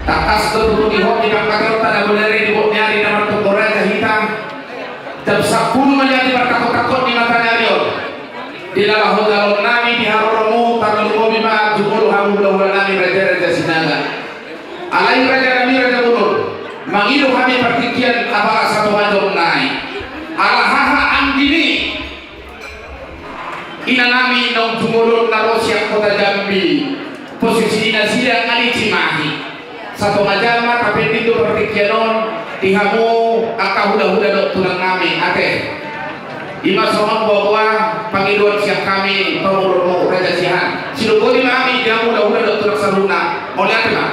Takas tertutup di hot di kakak tanda beleri di bawahnya di nama Raja hitam. Jam 10 menjadi bertakut-takut di mata Narion. Di dalam hotel nami di Haromu Tarlumo Bima Jumur Hamu Dawla nami Raja Sinaga. Alai Raja Bunur. Mangilu kami pertikian apakah satu wajah naik. Alahaha amdini. Ina nami nong Jumurun Narosya Kota Jambi. Posisi Nasida Ali Cimahi. Satu majama tapi itu pertikianon dihamu akah huda-huda dok tulang kami ate ima sohon bahwa panggiluan siap kami pemurung Raja Sihan siluko di kami dihamu huda-huda dok tulang saruna mau lihat mah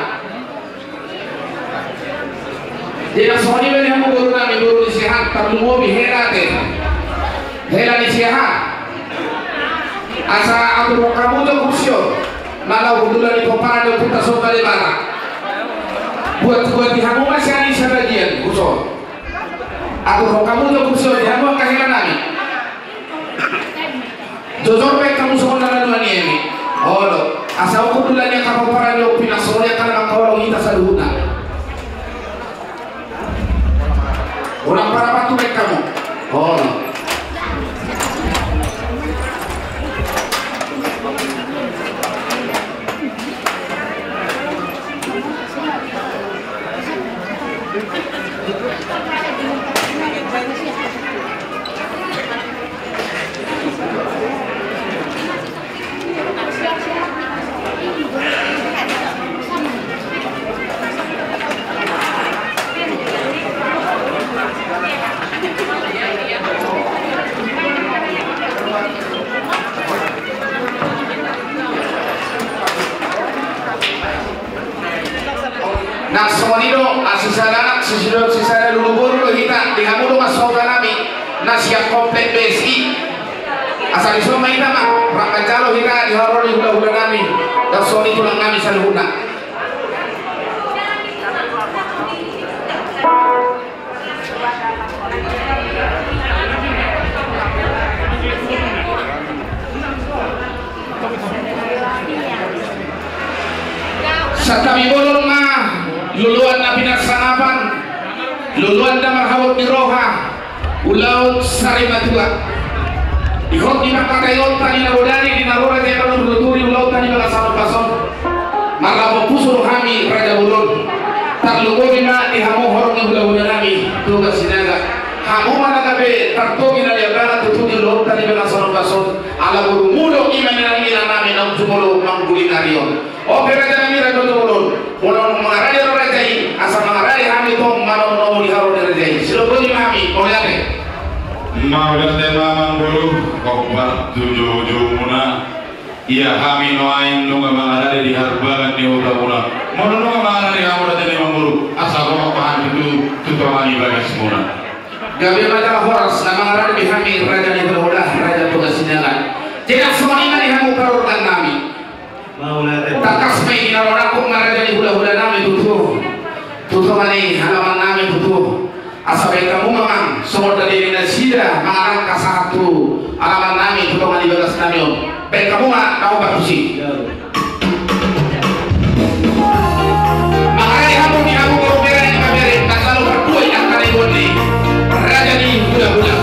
jadi sohon ini dihamu guru nami guru di Sihan terlumo bihera te hera di Sihan asa aku kamu tuh kusyo malah hudulan di kopara dan putar sopa di mana buat dihamu masih ada sebagian kusol. Aku kamu tuh kusol dihamu kahilan nami. Jujur baik kamu semua dalam dunia ini. Oh lo, asal aku dulunya kamu para lo pindah soalnya karena kalau kita saluhuna. Orang para batu baik kamu. Oh lo. Nah semonido asisana sisara lulubur lo hita dihamudo masuk nami nasiap komplek BSI asal iso main nama rakacalo hita diharoli hula-hula nami dan soni tulang nami salhuna satami bolong mah luluan nabi naksanapan luluan damar hawat di roha ulaut sarimatua ihok di makakayot tani nawudani di narora jaya penuh luturi ulaut tani bagasan pason maka pusur kami Raja Bulun tarluko bina dihamu horongnya hula-hula nami tugas sinaga hamu managabe tartogi na liabana tutugi ulaut tani bagasan pason ala buru mudo iman nami nami nang jumulo mangguli narion oke Raja nami Raja Bulun mulai mengarah rajai asal mengarah kami itu malam mau diharu rajai silakan kami mau lihat mau lihat memang dulu kobar tujuh muna iya kami noain nunggu mengarah di harbangan di udah mau nunggu mengarah di kamu datang memang dulu asal kau paham itu tutupan ibadah semua gabi baca horas nama mengarah di kami raja di berulah raja tugas sinyalan tidak semua ini kamu perlukan kami takas may ginawa ko maraja ni hula-hula namin tutuh mali halaman namin tutuh asabay kamu mamang sumod na diri na sida maarang kasatu halaman namin tutuh mali bagas namin baik kamu ma kamu bakusi makanya kamu ni kamu berbeda ni kabere tak selalu berdua yang kalian ni raja ni hula-hula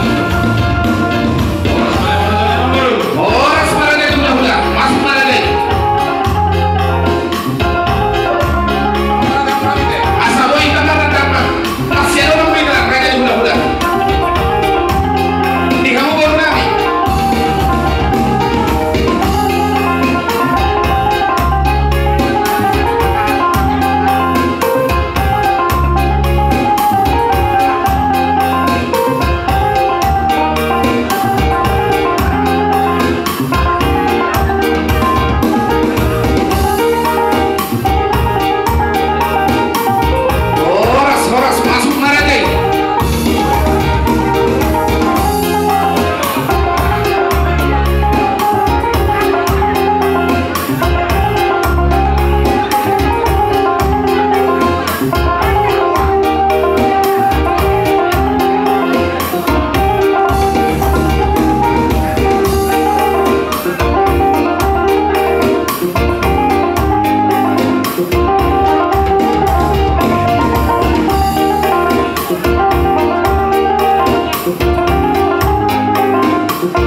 Oras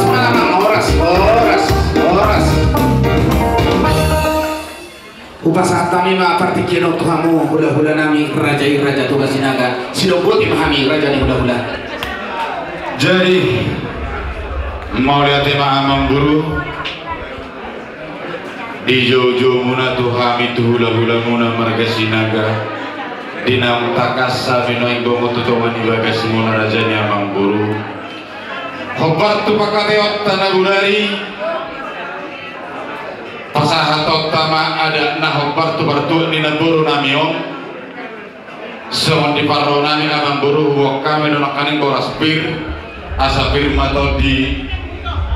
malamang, oras. Upasa kami mapartikino tuhamu hula-hula nami raja tugas sinaga sinogol imahami raja ni hula-hula. Jadi mau lihat amang guru di jojo muna tuhami tu hula-hula muna marga sinaga dinam takasa binoing bomo tutuman ibaga simuna raja ni amang guru hobar tu pakateot tanagulari pasahatot tama ada nah hobar tu bartu ni naburu namiom sohon di parona ni amang guru huwak kami nonakaning koraspir asa firma atau di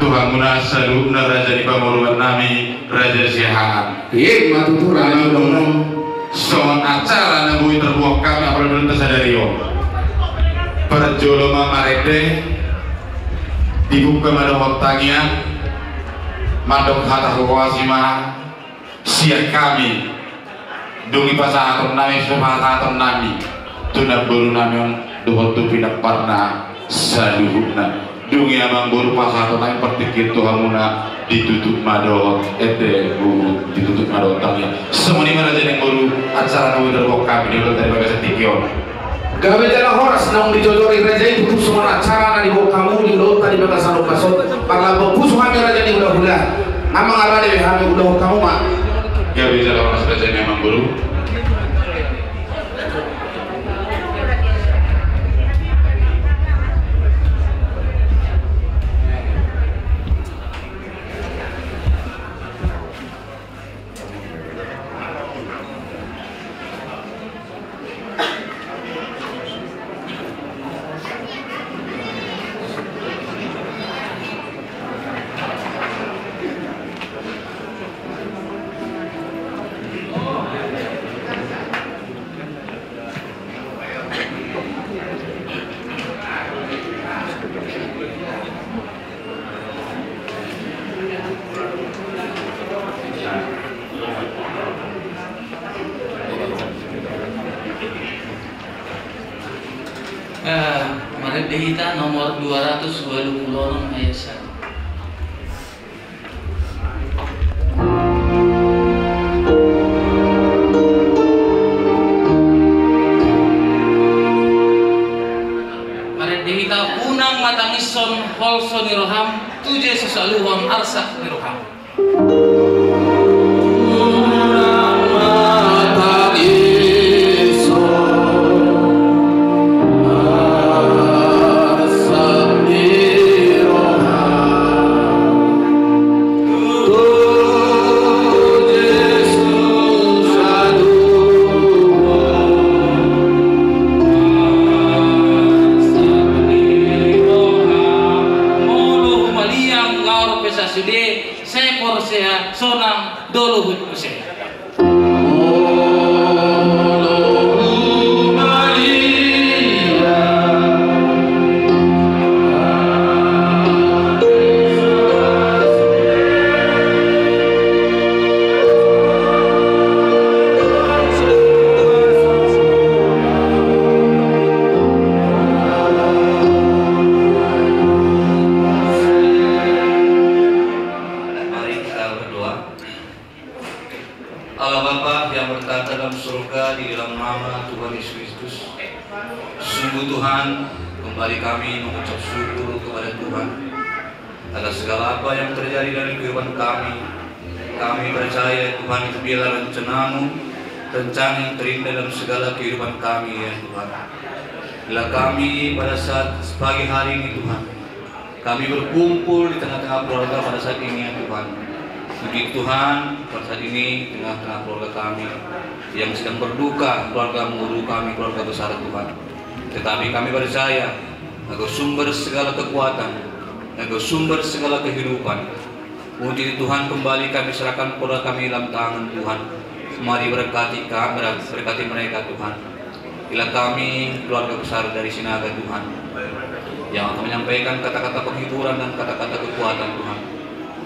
Tuhan muna salubna raja di pamuruan nami raja sihaan Iya matuturan sohon acara nabui terbuak kami apabila tersadariyo perjoloma marete dibuka madok tangian madok hata huwasima siap kami dungi pasahaton nami sumahaton nami tunab buru nami duhot tu pindah parna saluhuna dungi amang guru pasahaton nami pertikir tuhamuna ditutup madok guru ditutup madok tangian semua ini mana jadi guru acara nabui terbuka kami di dari bagas tikion gawe jalan horas nang dijojori raja itu semua acara di bawah kamu di laut tadi bagas anu kasot para bagus kami raja di hula-hula amang arade kami hula kamu mak gawe jalan horas raja ni amang guru Dehita nomor 226 ayat 1. Dehita unang matangison holso niroham tuje sesaluham arsak niroham. Sonang dolo hut kuseh. Allah Bapa yang bertata dalam surga di dalam nama Tuhan Yesus Kristus. Sungguh Tuhan, kembali kami mengucap syukur kepada Tuhan atas segala apa yang terjadi dalam kehidupan kami. Kami percaya Tuhan itu biarlah rencana-Mu, rencana yang terindah dalam segala kehidupan kami ya Tuhan. Bila kami pada saat pagi hari ini Tuhan, kami berkumpul di tengah-tengah keluarga pada saat ini ya Tuhan. Puji Tuhan, pada saat ini tengah-tengah keluarga kami yang sedang berduka, keluarga guru kami, keluarga besar Tuhan. Tetapi kami percaya Engkau sumber segala kekuatan, Engkau sumber segala kehidupan. Puji Tuhan, kembali kami serahkan keluarga kami dalam tangan Tuhan. Mari berkati kami, berkati mereka Tuhan. Bila kami keluarga besar dari Sinaga Tuhan, yang akan menyampaikan kata-kata penghiburan dan kata-kata kekuatan Tuhan.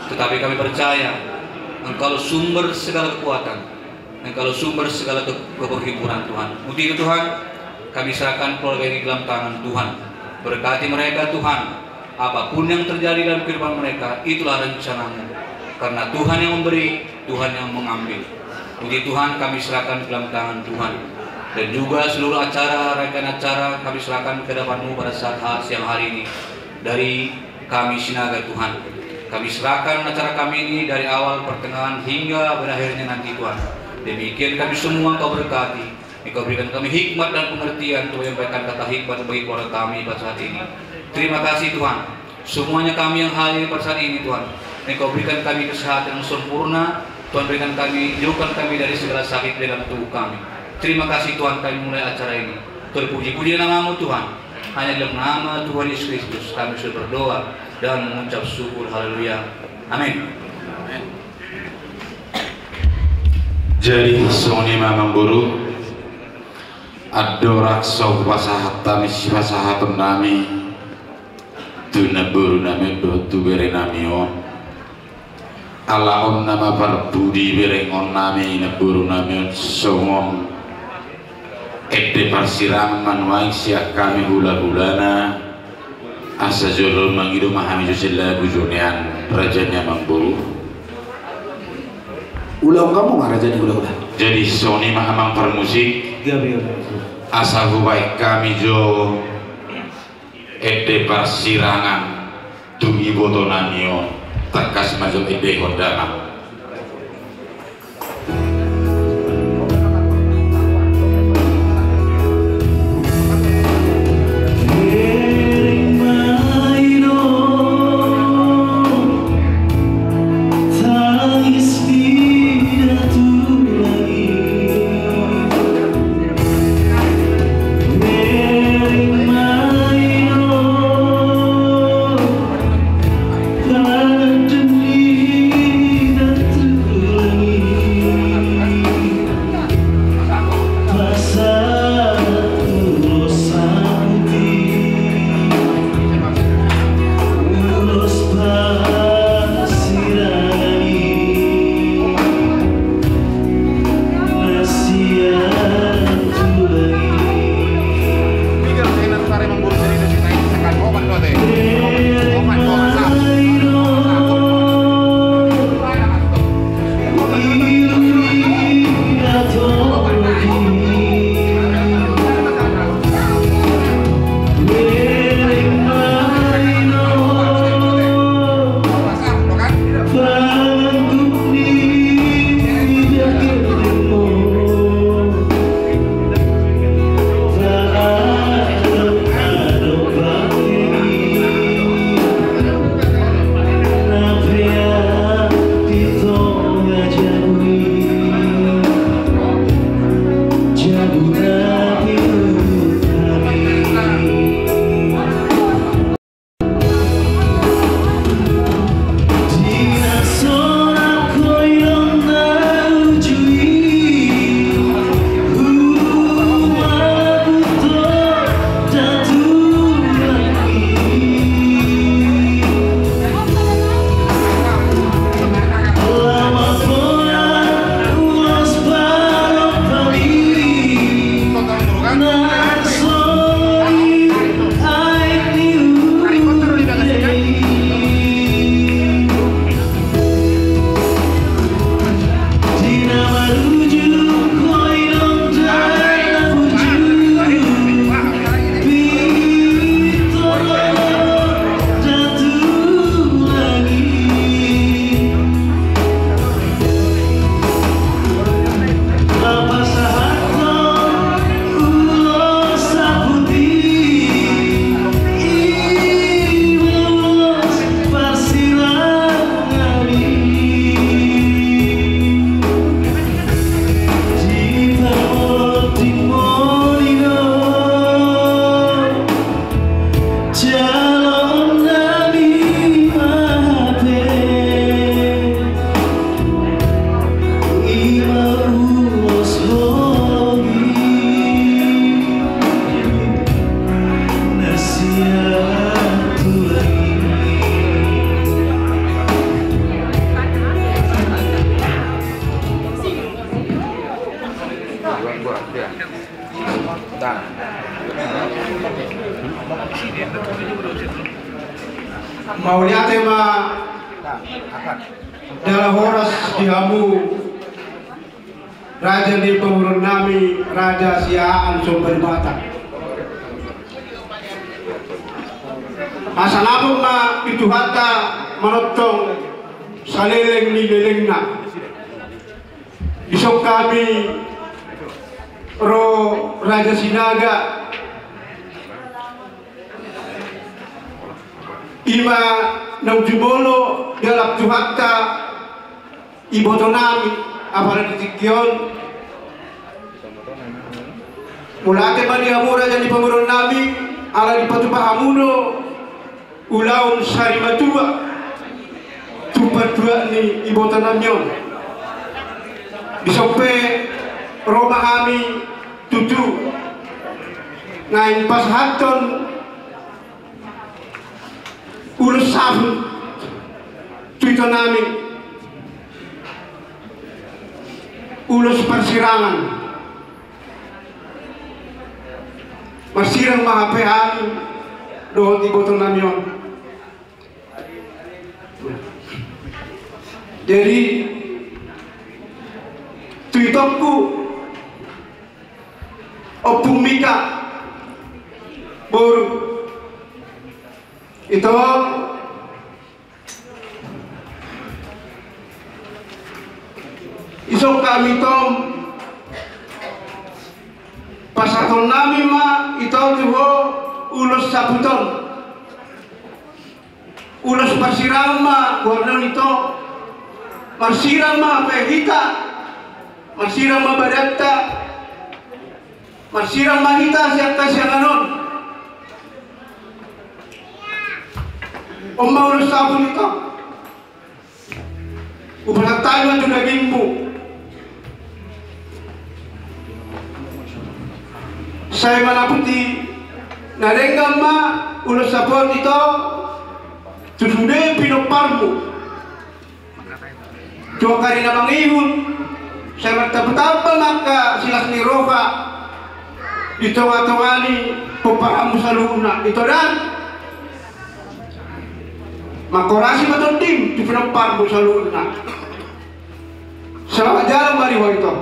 Tetapi kami percaya Engkau sumber segala kekuatan, Engkau sumber segala kehiburan Tuhan. Puji Tuhan, kami serahkan keluarga ini dalam tangan Tuhan. Berkati mereka Tuhan, apapun yang terjadi dalam kehidupan mereka, itulah rencana-Mu. Karena Tuhan yang memberi, Tuhan yang mengambil. Puji Tuhan, kami serahkan dalam tangan Tuhan. Dan juga seluruh acara, rangkaian acara kami serahkan ke depan-Mu pada saat siang hari ini. Dari kami Sinaga Tuhan, kami serahkan acara kami ini dari awal, pertengahan, hingga berakhirnya nanti Tuhan. Demikian kami semua Kau berkati. Engkau berikan kami hikmat dan pengertian untuk menyampaikan kata hikmat bagi keluarga kami pada saat ini. Terima kasih Tuhan. Semuanya kami yang hadir pada saat ini Tuhan, Engkau berikan kami kesehatan yang sempurna. Tuhan berikan kami, jauhkan kami dari segala sakit dalam tubuh kami. Terima kasih Tuhan, kami mulai acara ini. Terpuji-puji nama-Mu Tuhan. Hanya dalam nama Tuhan Yesus Kristus kami sudah berdoa dan mengucap syukur. Haleluya. Amin. Jadi soni mamang guru adorak sok pasahata misi pasahatun nami tuna buru nami dotu bere namion alaon nama parbudi berengon nami neburu namion songom ede parsiram manuai siak kami hula-hulana asa jolol mangidu mahami jusilla bujunian rajanya mangburu ulang kamu mah raja ulah-ulah. Jadi soni mahamang permusik asal baik kami jo ede parsirangan tugi botonanio takas maju ede kodana Maunya tema dalam horas dihamu Raja di pemurun nami Raja Siaan Sumber Batak. Masa labong na itu hatta manotong saleleng ni leleng na. Isok kami ro Raja Sinaga ima nang jumolo dalam tuhatta iboto nami apalagi tikyon mulate mani amura jadi pemurun nami ala di patupahamuno ulaun sarimatua tupatua ni iboto namyon bisope Roma kami tutu ngain pas haton ulus sabun tuito nami ulus persirangan masirang mga pehami doon di botong namyon. Jadi tuitokku opumika baru itu isok kami tom pasaton nami ma itu tuho ulos sabuton ulos pasirang ma warna itu marsirang ma pehita marsirang ma badatta marsirang ma hita siapa sianganon Om ulos sabun itu upanak tayo ang dagingmu saya manaputi narenggam ma ulos sabun itu susude pinoparmu jua karina mangihun saya bertapa-tapa maka silas ni roha ditonga-tongani peparamu saluna itu dan makorasi betul tim di penempar busaluna selama jalan mari itu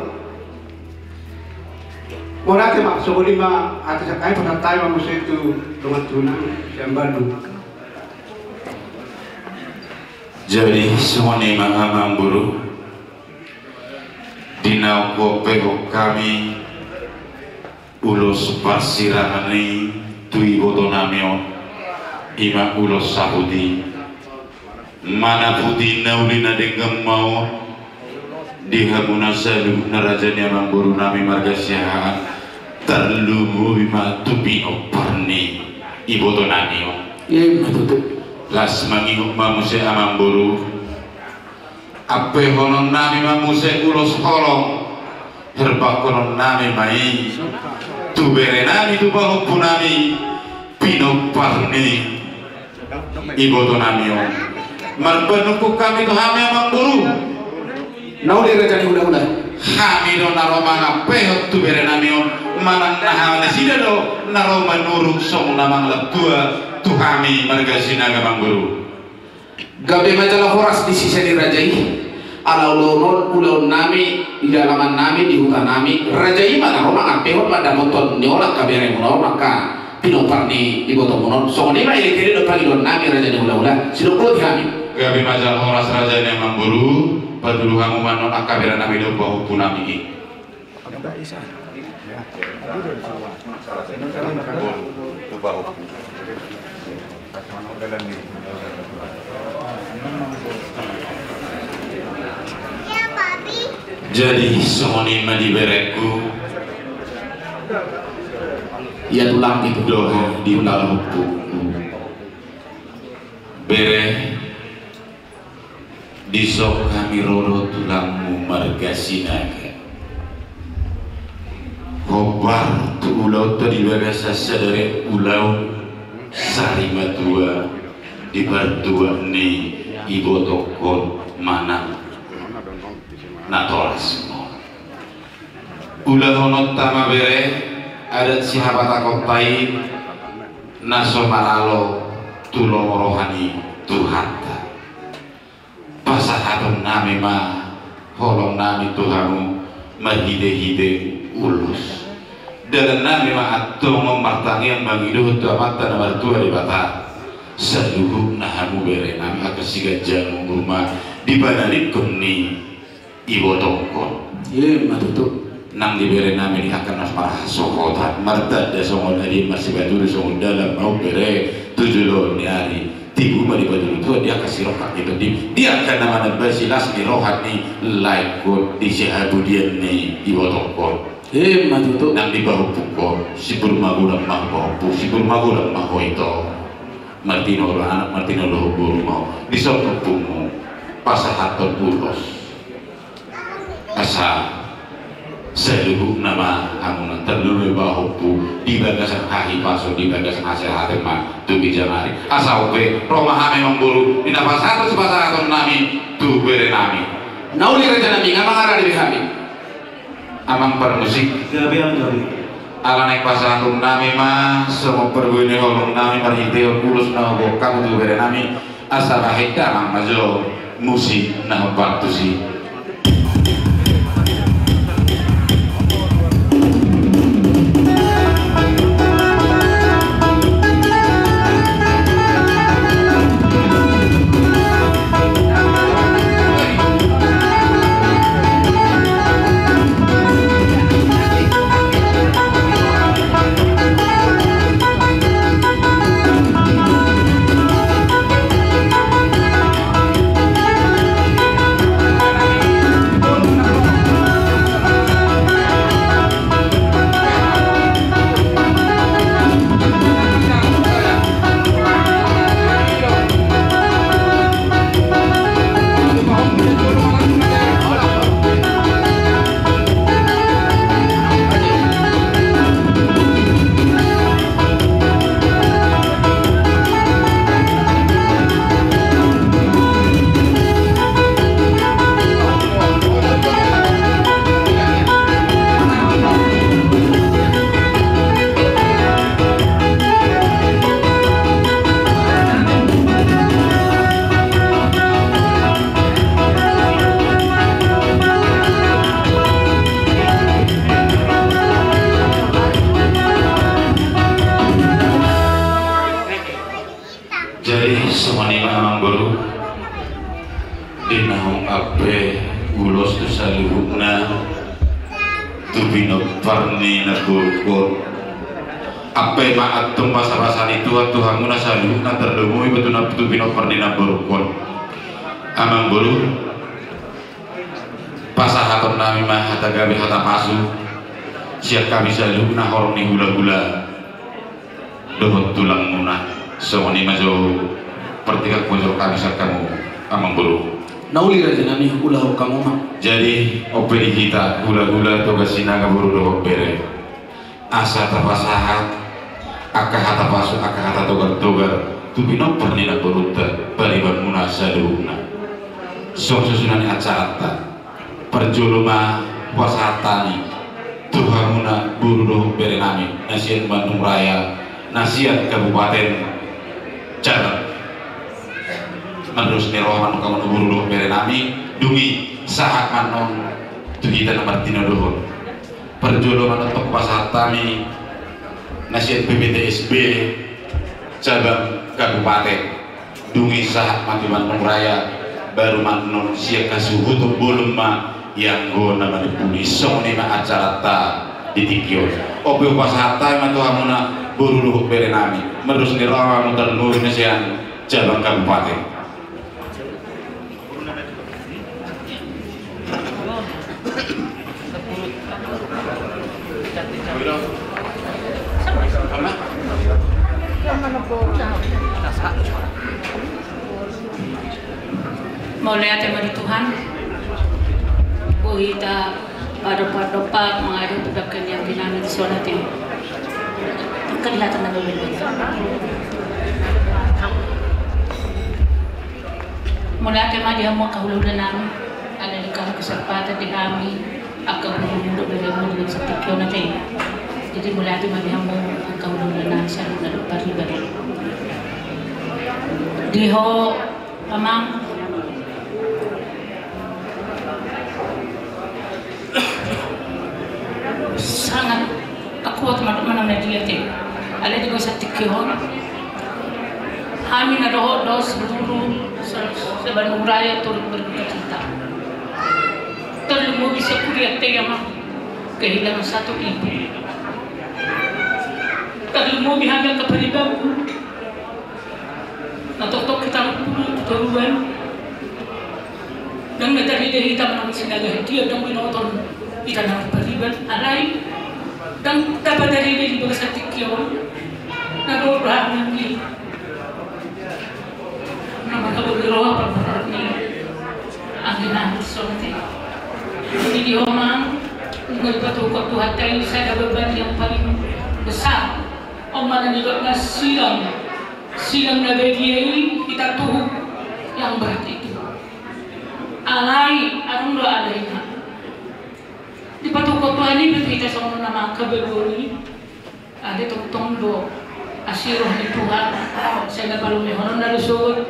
morate mak sokolima atas kai pada tayo mamusia itu dengan tuna yang Bandung. Jadi semua ni mahamang buru dinau kopego kami ulos parsirangani tui botonamio ima ulos sahudi mana putih naulina dengan mau dihamuna salu narajanya mamburu nami marga siahaan terlumu bima tupi oparni iboto nanio Iya betul. las mangiuk mamuse amamburu ape honon nami mamuse ulos holong herbak honon nami mai tubere nami tubahu punami pinoparni iboto nanio marpenuku kami tu kami amang buru Nau dia rekan udah. kami do naroma ngapehot tu bere namio manang nahana sida do naroma nuruk song namang leptua tu kami marga sinaga mang buru Gabe majalah horas di sisa dirajai ala ulon nami di dalaman nami di hutan nami rajai mana roma ngapehot pada moton nyola kabere mono maka pinoparni iboto monon song ni mai kiri do pagi don nami raja di ula sidok kami gabi majal horas raja yang memburu padulu kamu manon akabira nabi do bahu punami jadi songoni madi bereku ya tulang itu doa di dalam buku bere disok kami roro tulangmu marga sinaga kobar tu ulau tadi bagasa sadare ulau sarima tua di berdua ni ibu tokon mana natoras ulah honot tama bere adat sihabat akotai naso maralo tulong rohani Tuhan pasahatun nami mah holong nami Tuhanmu mahide-hide ulus dalam nami mah atau memartangian mangiduh tuamata nama tua di bata seluruh nahamu bere nami akasiga jamu rumah di banarikum ni iwo tongkol iya matutup nang diberi nami di akan asmara sokotan marta da songol hari masih batu songol dalam mau bere 7 lon di hari tibu mari batu itu dia kasih rokat itu dia akan nama basilas di rohat ni laikot di sehabudian ni iwo tongkol matutup nang di bahu pukul si bermagulang mah bahu si bermagulang mah itu Martino anak Martino lo guru mau di sotopumu pasahaton ulos asa seluruh nama amunan terlalu bahuku di bagasan hahi paso di bagasan hasil hati mah tu bijamari asa oke romah memang buru di nafas satu pasahaton nami tu bere nami nauli raja nami ngamang arah di kami amang permusik ala naik pasahaton nami mah semua perguini holong nami marhiteo kulus nah bokang tu bere nami asa bahita amang majo musik nah waktu si parni nagurkot ape maat tung pasar-pasar itu Tuhan muna salu na terdemui betul na betul bino parni nagurkot amang bulu pasahaton nami mah hata gabi hata pasu siap kami salu na horong ni gula-gula dohot tulang muna songoni majo pertiga pojok kami sak kamu amang bulu nauli raja nami ulah kamu mah jadi operi kita gula-gula to kasina kaburu do bere asa tapasahat akah hata pasu akah hata togar-togar tu bino pernila beruta bariban munasaduna so susunan acarata perjuluma wasatani tuhamuna buru do bere nami nasihat Bandung Raya nasihat Kabupaten Catat menurut nerohan kamu buru bere nami dungi sahat manon tu kita nomor tino dohon perjolo menonton pasar tani nasihat BPTSB cabang kabupaten dungi sahat mati Bandung Raya baru manon siap kasih hutuk bolum ma yang go nama dipuni songni ma acara ta di tikio obe pasar tani matu hamuna buru bere nami menurut nerohan muter nur nasihat cabang kabupaten Mulai dari Tuhan, kita pada dopak mengadu tudakan yang bilang di sholat ini. Kelihatan ada lebih. Mulai dari dia mau kahuluran kami, ada di kami kesempatan di kami akan menunduk dari mulut seperti nanti. Jadi mulai hati mabihang mo ang kaulong na sa pari-bari. Diho, amang, sangat kuat teman-teman na diyate. Ala di ko sa tikihon. Kami na dos dulu sa Bandung Raya turut berduka. Terlalu bisa kuliah yang kehilangan satu ibu. Terlalu dihamil kepada natok kita duluan dan dari hitam nang sinaga dia dong menonton kita nang beriban alai dan dapat dari di bahasa tikio nago rahman ni nama kalau beroa pada ni akhirnya sorti ini di omang betul kau hati saya ada beban yang paling besar omongan juga nggak silang na bagi kita tuh yang berat itu alai arung do alai di patu Tuhan ini kita sama nama kebegori ada tong do asiroh ni Tuhan saya nggak perlu mehonon dari surga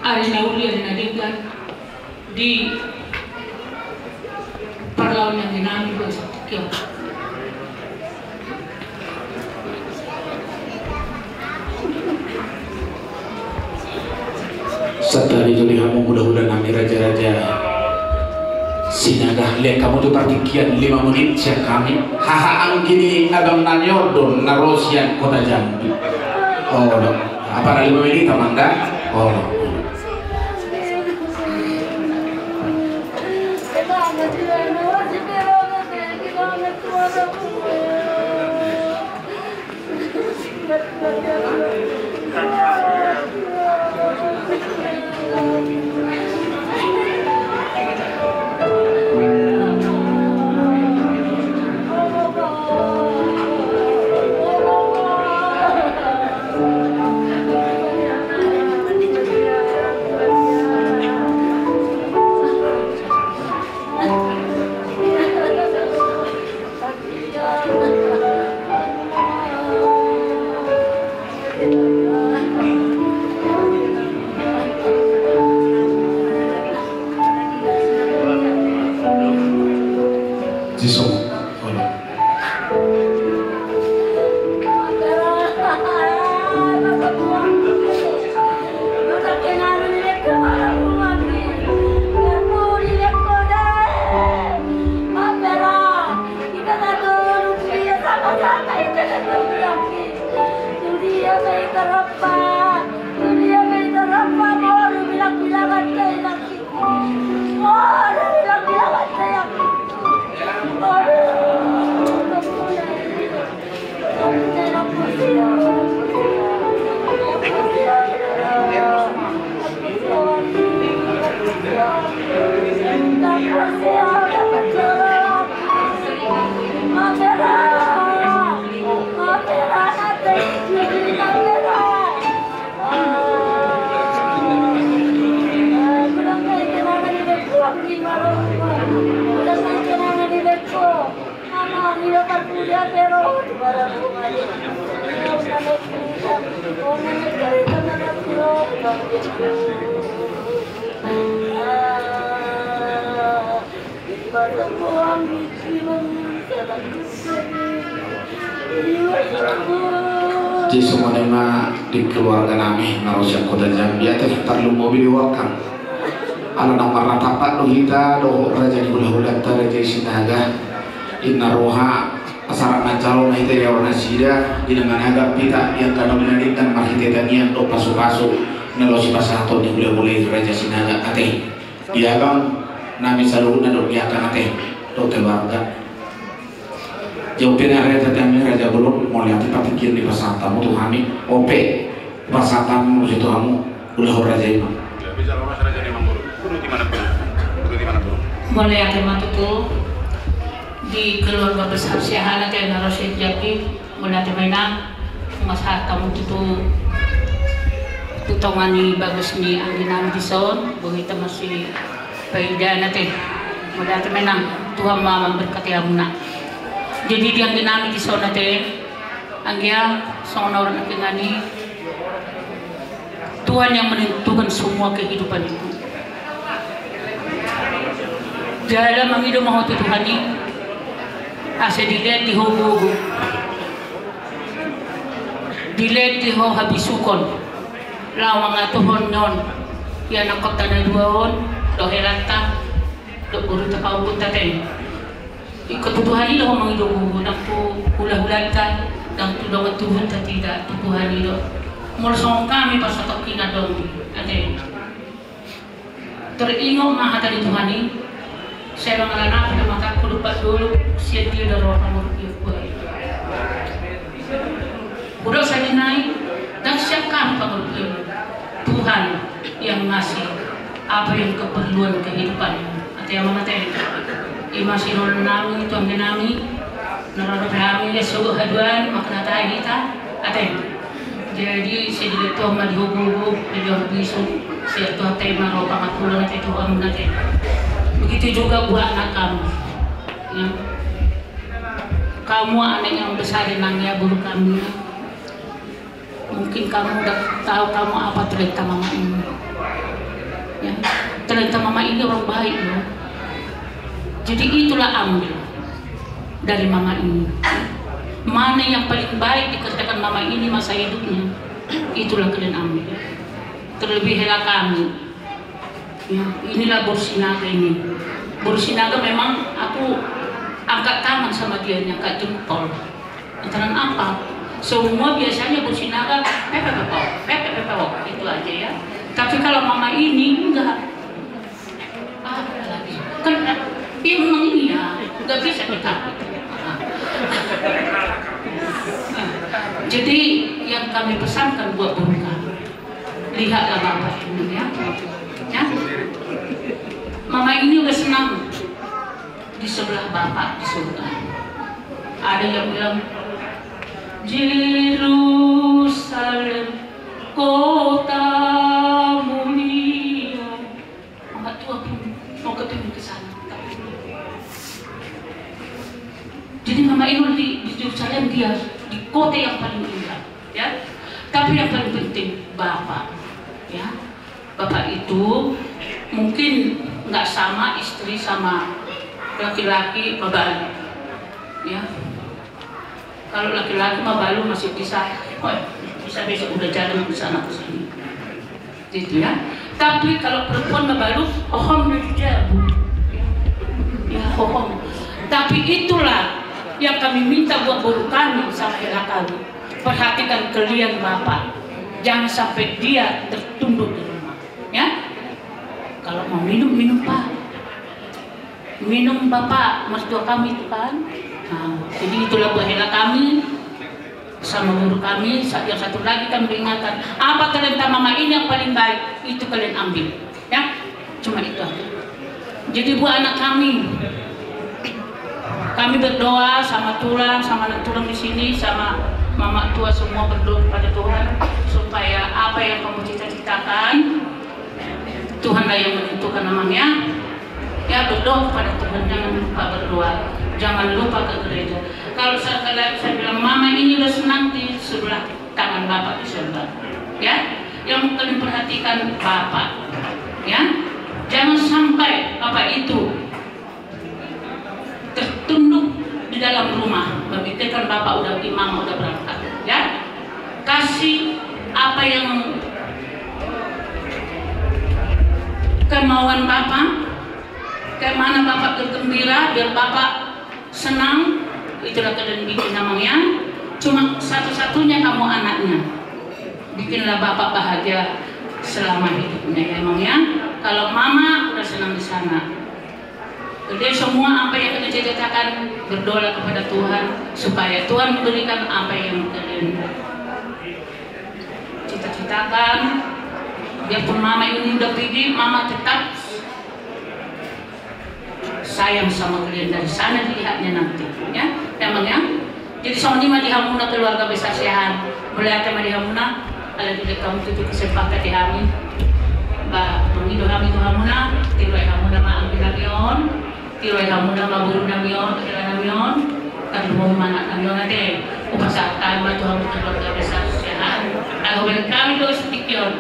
ari nauli ari nadegan di perlawan yang dinami gue sekian. Setelah itu kamu mudah-mudahan nami raja-raja Sinaga lihat kamu tuh partikian 5 menit siap kami haha gini agam nanyordon narosian kota Jambi. Oh apa 5 menit tamangga? Oh di semua nama di keluarga kami narosya kota Jambi atau perlu mobil diwakam ala nama ratapat do hita do raja di hula-hula raja Sinaga inna roha asarat nancalo na hita ya warna sida di dengan agak pita yang kana menandikan mahitetannya do pasu-pasu nalosi pasato di hula-hula raja Sinaga ate diagang nami saluna do diakan ate do keluarga jauh penari tetapi raja belum mau lihat pikir di pasar tamu tuh kami op pasar tamu itu kamu udah raja imam boleh ada matutu di keluarga besar siahaan kayak narosin jadi mulai ada mainan masa tamu itu tutongani bagus ni angginan dison begitu masih paidah nanti mulai ada mainan Tuhan mama berkati amuna Jadi dia ginamit di sana teh, anggia sana orang ngani. Tuhan yang menentukan semua kehidupan itu. Dalam menghidup mahu Tuhan ini, asa dilihat di hogo, dilihat di ho habisukon, lawang atuhon non, ya nakot tanah duaon, doheranta, dokuru takau pun tateng. Ikut Tuhan ini loh menghidup hogo, nampu hula-hulanta, nampu dawat Tuhan tidak Tuhan ini loh. Mursong kami pas atau kina dong, ada. Teringat maha dari Tuhan ini. Saya mengalami maka aku lupa dulu siapa dia dari orang murid gue. Udah saya naik dan siapkan pengertian Tuhan yang ngasih apa yang keperluan kehidupan. Atau yang mana tadi? Masih nami itu yang nami, nara kami ya suruh haduan makna tahu kita. Atau jadi saya jadi tuh mah dihubung di luar bisu. Saya tuh tema ropa makulah nanti tuh am nanti. Begitu juga buat anak kamu, ya. Kamu anak yang besar nangya buru kami, ya. Mungkin kamu udah tahu kamu apa talenta mama ini, ya. Talenta mama ini orang baik loh. Jadi itulah ambil dari mama ini. Mana yang paling baik dikerjakan mama ini masa hidupnya, itulah kalian ambil. Terlebih hela kami. Ya, inilah Borsinaga ini. Borsinaga memang aku angkat tangan sama dia, angkat jempol. Antara apa? Semua biasanya Borsinaga pepe itu aja ya. Tapi kalau mama ini enggak. Kan memang ini ya, enggak bisa kita. Jadi yang kami pesankan buat guru kami, lihatlah bapak ini ya. Ya. Mama ini udah senang di sebelah bapak di surga. Ada yang bilang Yerusalem kota mulia. Mama tua pun mau ketemu ke sana. Jadi mama ini di Yerusalem dia di kota yang paling indah, ya. Tapi yang paling penting bapak, ya. Bapak itu mungkin nggak sama istri sama laki-laki mabalu, ya. Kalau laki-laki mabalu masih bisa besok udah jalan ke sana ke sini, gitu ya. Tapi kalau perempuan mabalu, dia ya hohong. Tapi itulah yang kami minta buat guru kami sama hela kami. Perhatikan kalian bapak, jangan sampai dia tertunduk di rumah. Ya, kalau mau minum pak, minum bapak mertua kami itu kan. Nah, jadi itulah buat hela kami sama guru kami. Yang satu lagi kami ingatkan, apa talenta mama ini yang paling baik itu kalian ambil, ya. Cuma itu aja. Jadi buat anak kami berdoa sama tulang di sini sama mama tua semua berdoa kepada Tuhan supaya apa yang kamu cita-citakan Tuhanlah yang menentukan namanya. Ya, berdoa kepada Tuhan, jangan lupa berdoa, jangan lupa ke gereja. Kalau saya bilang mama ini udah senang di sebelah tangan bapak di surga, ya. Yang kalian perhatikan bapak, ya. Jangan sampai bapak itu tertunduk di dalam rumah memikirkan bapak udah imam udah berangkat, ya. Kasih apa yang kemauan bapak, kemana bapak bergembira biar bapak senang, itulah kalian bikin namanya. Cuma satu-satunya kamu anaknya, bikinlah bapak bahagia selama hidupnya, emangnya. Kalau mama udah senang di sana, jadi semua apa yang kalian cita-citakan berdoa kepada Tuhan supaya Tuhan memberikan apa yang kalian cita-citakan. Biarpun mama ini udah pergi, mama tetap sayang sama kalian dari sana dilihatnya nanti, ya, emangnya. Jadi sama lima di Hamuna keluarga besar sehat, melihat sama di Hamuna, ada di kamu itu kesempatan di Hamin, bah mengido kami itu Hamuna, tiroy Hamuna ma ambil namion, tiroy Hamuna ma buru namion, kira namion, mana kanona de upasaka ma tuhan keluarga besar sehat aku kami do sedikit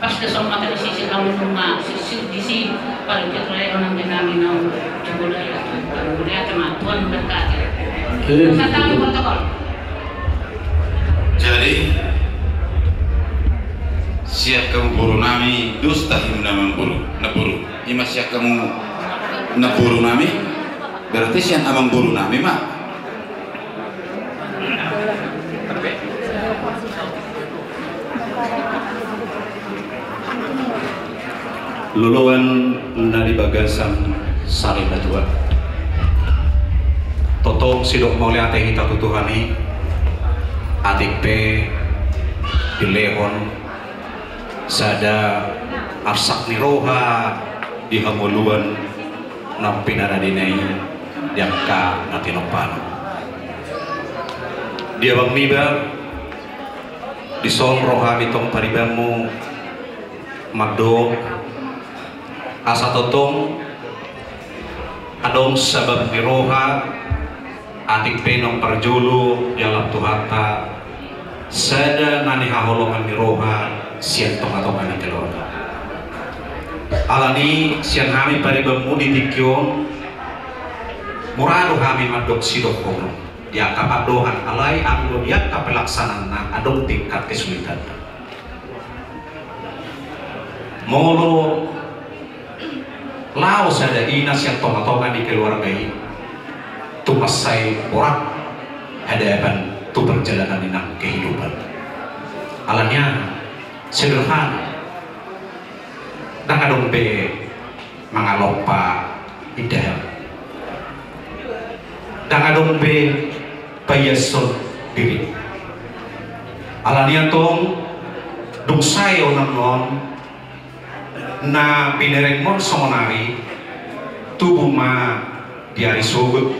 pas ke sama tadi sisi kamu rumah sisi paling kita orang dengan minum juga ya kemudian teman tuhan berkati satu protokol. Jadi siap kamu buru nami dusta himna buru naburu ima siap kamu naburu nami berarti siap abang buru nami mak luluan dari bagasan sari batua totong sidok mau lihat kita tutuhani atik pe dilehon sada arsak niroha di hamuluan nampi naradinai yang ka natinopan dia bang niba di som roha mitong paribamu mado asa totong adong sabab niroha adik penong parjulu dalam tuhata sada nani haholongan niroha sian pengatongan keluarga alani sian kami paribamu didikyon murado kami madok sidokong ya kapadohan alai amlo ya kapelaksanan na adong tingkat kesulitan molo lao sada inas yang tonga-tonga di keluarga ini tu pasai orang hadapan tu perjalanan inang kehidupan alanya sederhana dan adong be mangalopa ideal dan adong be payason diri alanya tong dung sayo nanon na binerengmon somonari tubuh ma diari sogut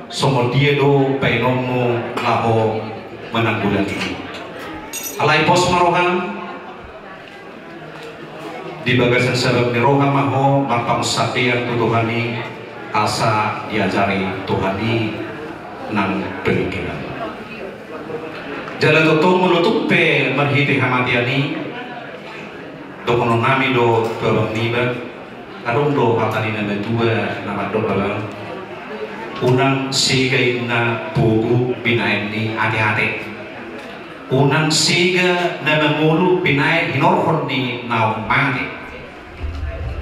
somo dia do painomo laho menanggulangi alai pos marohan di bagasan sabab niroha maho marpang sapian tutuhani asa diajari tuhani nang pemikiran jalan tutong menutup pe merhiti hamadiani dokono nami do babang niba adong do hatani nama dua nama do babang unang siga na pugu binain ni hati-hati unang siga na mengulu binain hinorhon ni naong mati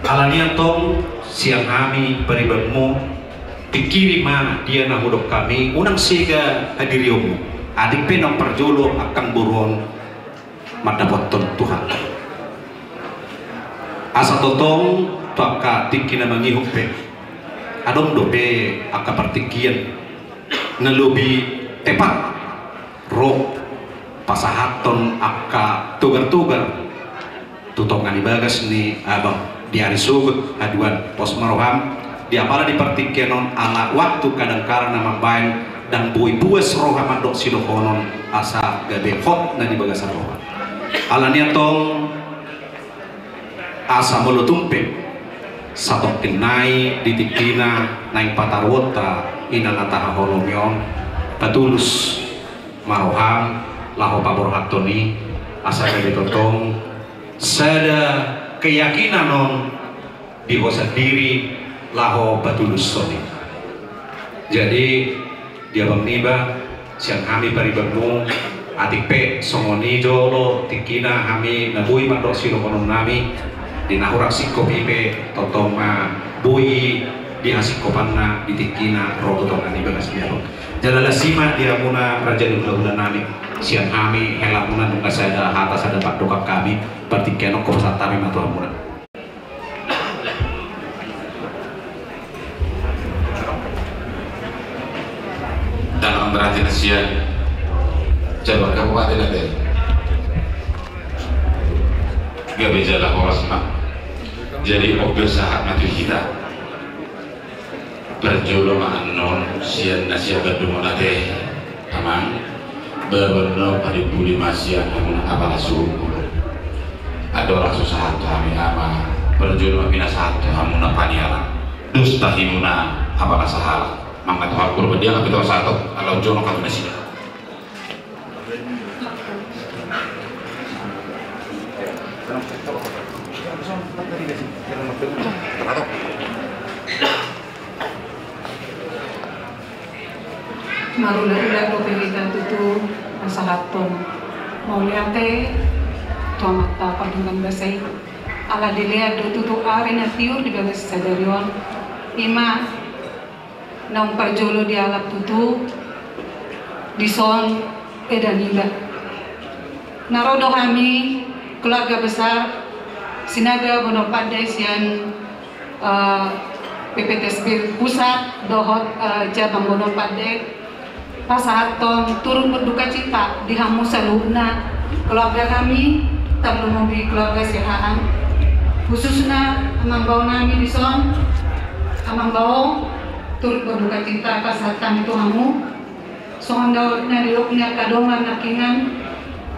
alanian tong siang kami peribadmu pikiri mana dia na hudok kami unang siga hadiriomu adik penong perjolo akan buruan madapoton Tuhan asa totong tuaka tikina mangihuk pe adong dope aka partikian nelubi tepat roh pasahaton aka tugar-tugar tutongan ibagas ni abang di hari sugut aduan pos maroham di apala di partikianon ala waktu kadang-kadang nama bain dan bui buas roham adok sidokonon asa gabe hot na di bagasan roham alania tong asa mulutumpe satok tinai ditikina naing patarwota inanataha holomyon patulus maroham laho pabor hatoni asa dari totong sada keyakinan non dihosa diri laho patulus soni jadi dia bang niba siang kami paribagmu atik pe somoni jolo tikina kami nabui mandok silo konon nami di nahurak sikop ipe totoma bui di hasikopanna di tikina rototongan di bagas biaro jalala sima dia muna raja di bulan nami siang kami helak muna nungka sada atas ada pak dokap kami partikiano kopsatami matuhan muna dalam berarti nasian coba kabupaten ada gak bejalah horasma jadi mobil sahat mati kita berjolo non sian nasihat berdumona teh amang beberno pada buli masian namun apalah suruh ada orang susah kami ama berjolo mapina satu hamuna paniala dusta himuna apalah sahala mangkat hakul bedia kapito satu alau jono kami sih. Marula-ula ko pilihan tutu masahaton mau liate tomata padungan basay ala dilea do tutu are na tiur di bagas sadarion ima naung parjolo di alap tutu di son edanila narodo kami keluarga besar Sinaga Bonopadai sian PPTSB pusat dohot cabang Bonopadai pasahaton turun berduka cita di hamu salubna keluarga kami tablo mobi keluarga sihaan khususnya amang bau nami di son amang bau turut berduka cita pasahatan itu hamu songon nariuknya kadongan nakingan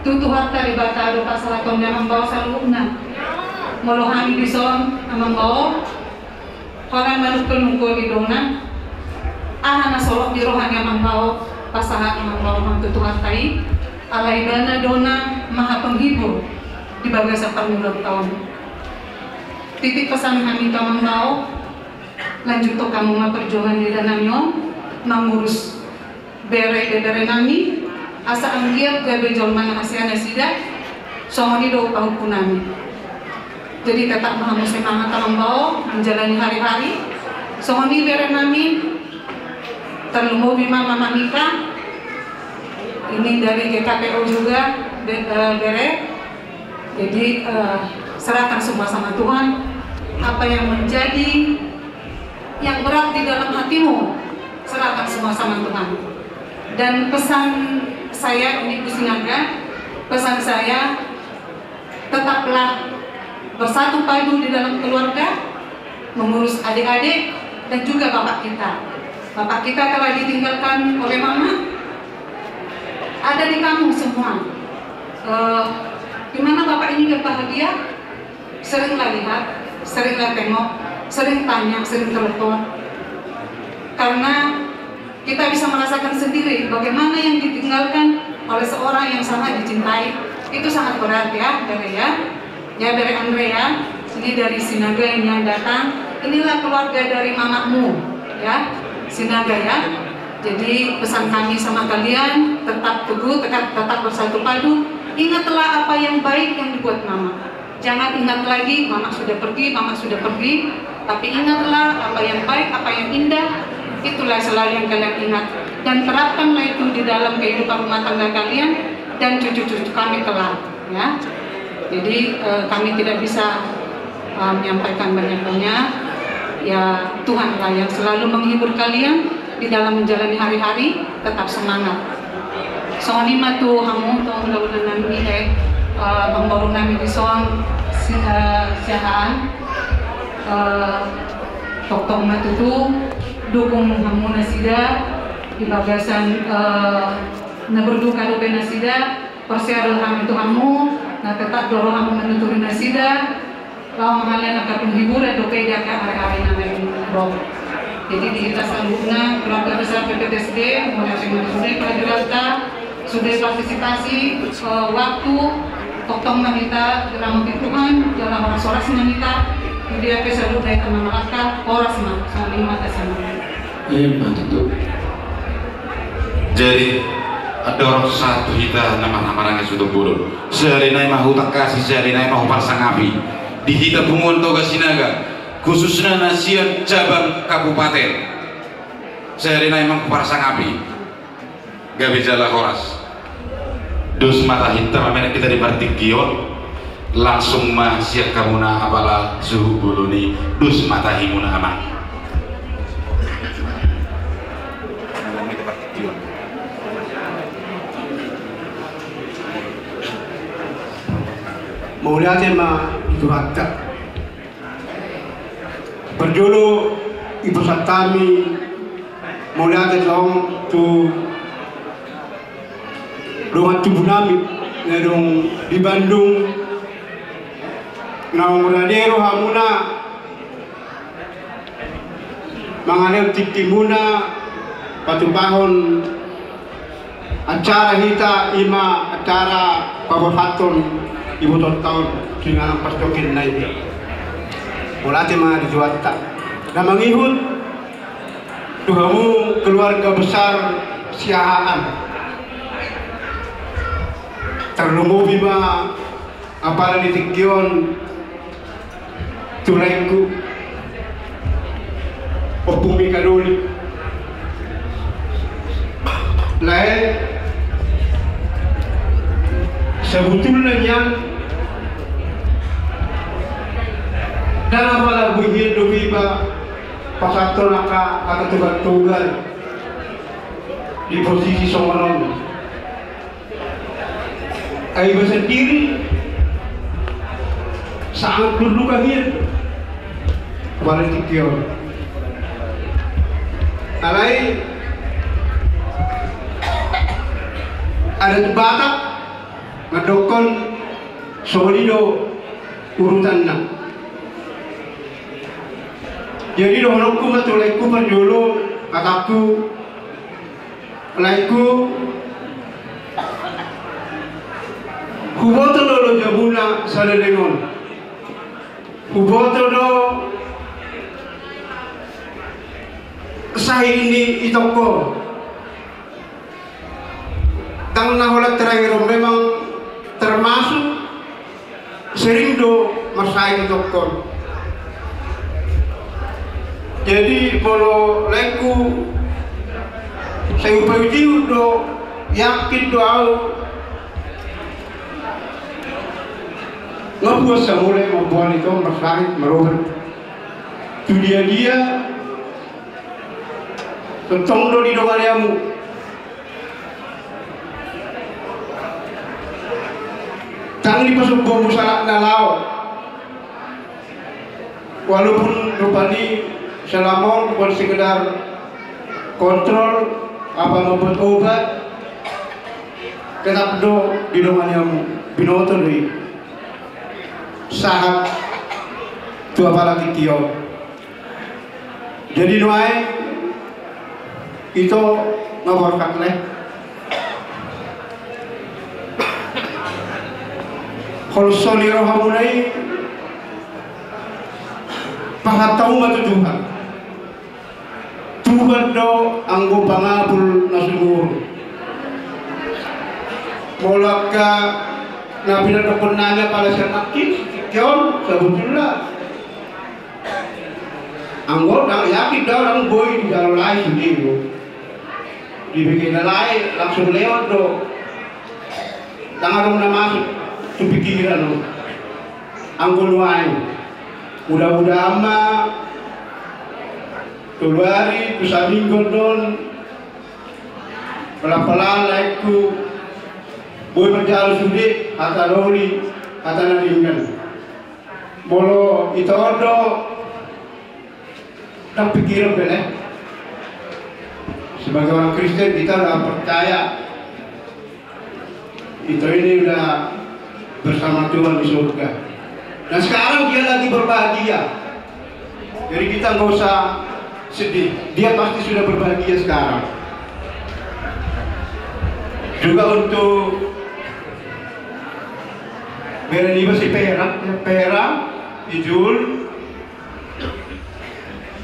tutu harta di batado pasahaton amang bau salubna molohani di son amang bau orang manukul nungkul di dona ana solok di rohani amang bau pasahat amang bau mantutu hartai alaidana dona maha penghibur di bagas 80 tahun. Titik pesan kami amang bau lanjut to kamu ma perjuangan di danamyo mangurus bere nami asa anggiat gabe jolman asiana sida songoni do pauku nami. Jadi tetap maha semangat amang bau menjalani hari-hari songoni bere nami terlumbu bima mama Mika ini dari GKPO juga bere jadi serahkan semua sama Tuhan apa yang menjadi yang berat di dalam hatimu serahkan semua sama Tuhan dan pesan saya ini Bu Sinaga pesan saya tetaplah bersatu padu di dalam keluarga mengurus adik-adik dan juga bapak kita. Bapak kita telah ditinggalkan oleh mama, ada di kamu semua. Gimana bapak ini gak bahagia? Seringlah lihat, seringlah tengok, sering tanya, sering telepon. Karena kita bisa merasakan sendiri bagaimana yang ditinggalkan oleh seorang yang sangat dicintai. Itu sangat berat ya, dari dari Andrea. Ini dari Sinaga yang datang. Inilah keluarga dari mamamu, ya. Sinaga ya. Jadi pesan kami sama kalian tetap teguh, tetap bersatu padu. Ingatlah apa yang baik yang dibuat mama. Jangan ingat lagi mama sudah pergi, tapi ingatlah apa yang baik, apa yang indah. Itulah selalu yang kalian ingat dan terapkanlah itu di dalam kehidupan rumah tangga kalian dan cucu-cucu kami kelak ya. Jadi kami tidak bisa menyampaikan banyak-banyak. Ya Tuhanlah yang selalu menghibur kalian di dalam menjalani hari-hari, tetap semangat. Soalnya matu hamu tuh mudah-mudahan nanti pembaru nami di soal siahaan tok matu tuh dukung hamu nasida di bagasan na berduka dope nasida persiarul hamu itu hamu na tetap dorong hamu menuturi nasida kalau mengalir akan penghiburan dope dia akan hari-hari namanya bom. Jadi di kita selanjutnya keluarga besar PPTSD mulai sudah kehadiran sudah partisipasi waktu totong manita dalam Tuhan dalam orang soras manita dia selalu dari teman Malaka oras mah sama 5 tasama. Betul. Jadi ada orang satu kita nama-nama sudah buruk. Selinai mahu tak kasih, selinai mahu pasang api. Di kita Bungon Toga Sinaga, khususnya nasian cabang kabupaten. Selinai mahu pasang api. Gak bijala horas. Dos mata hitam mana kita di Martikion langsung mah siap kamuna apalah suhu buluni dus mata himuna aman. Maulia tema itu hatta berjolo ibu satami maulia long tu rumah tubuh nami ngadong di Bandung naung radero hamuna manganew tikimuna patupahon acara kita ima acara paborhaton ibu tahun dengan pastokin na ini mulai mga dijuata na mangihut tuhamu keluarga besar siahaan terlumubi ba apala ditikyon tulaiku opumi kaduli lain sebetulnya dan apalagi buhir dobiba pasakto naka atau tugal di posisi somaron aiba sendiri sangat berduka hir kepada tikio alai ada Batak ngedokon solido urutan na jadi dohonku matulaiku perjolo kataku laiku huboto dolo jabuna salelengon huboto do sahi ini itoko tang naholat terakhir memang termasuk sering do masai dokter jadi kalau leku saya upayu do yakin doa nggak puasa mulai membuat itu masai merobat tu dia tentang do di domariamu jangan dipasuk bom salah nalau walaupun rupani selamon bukan sekedar kontrol apa membuat obat tetap do di rumah yang binoto dari sahat itu apalagi kio jadi nuai itu ngaborkat leh Holsoni rohamunai pahatau matu Tuhan do anggo pangabul nasumur molaka nabila do penanya pada senakin kion sebetulnya anggo dah yakin dah orang boy di jalan lain sendiri dibikin lain langsung lewat do tangan orang masuk tu pikiran anggo luai mudah-mudahan mah keluari kusami gondon pelan-pelan laiku boy berjalan sulit kata lori kata nadingan bolo itu odo tak pikiran beleh sebagai orang Kristen kita udah percaya itu ini udah bersama Tuhan di surga dan sekarang dia lagi berbahagia jadi kita nggak usah sedih, dia pasti sudah berbahagia sekarang juga untuk Bereniba si Pera Ijul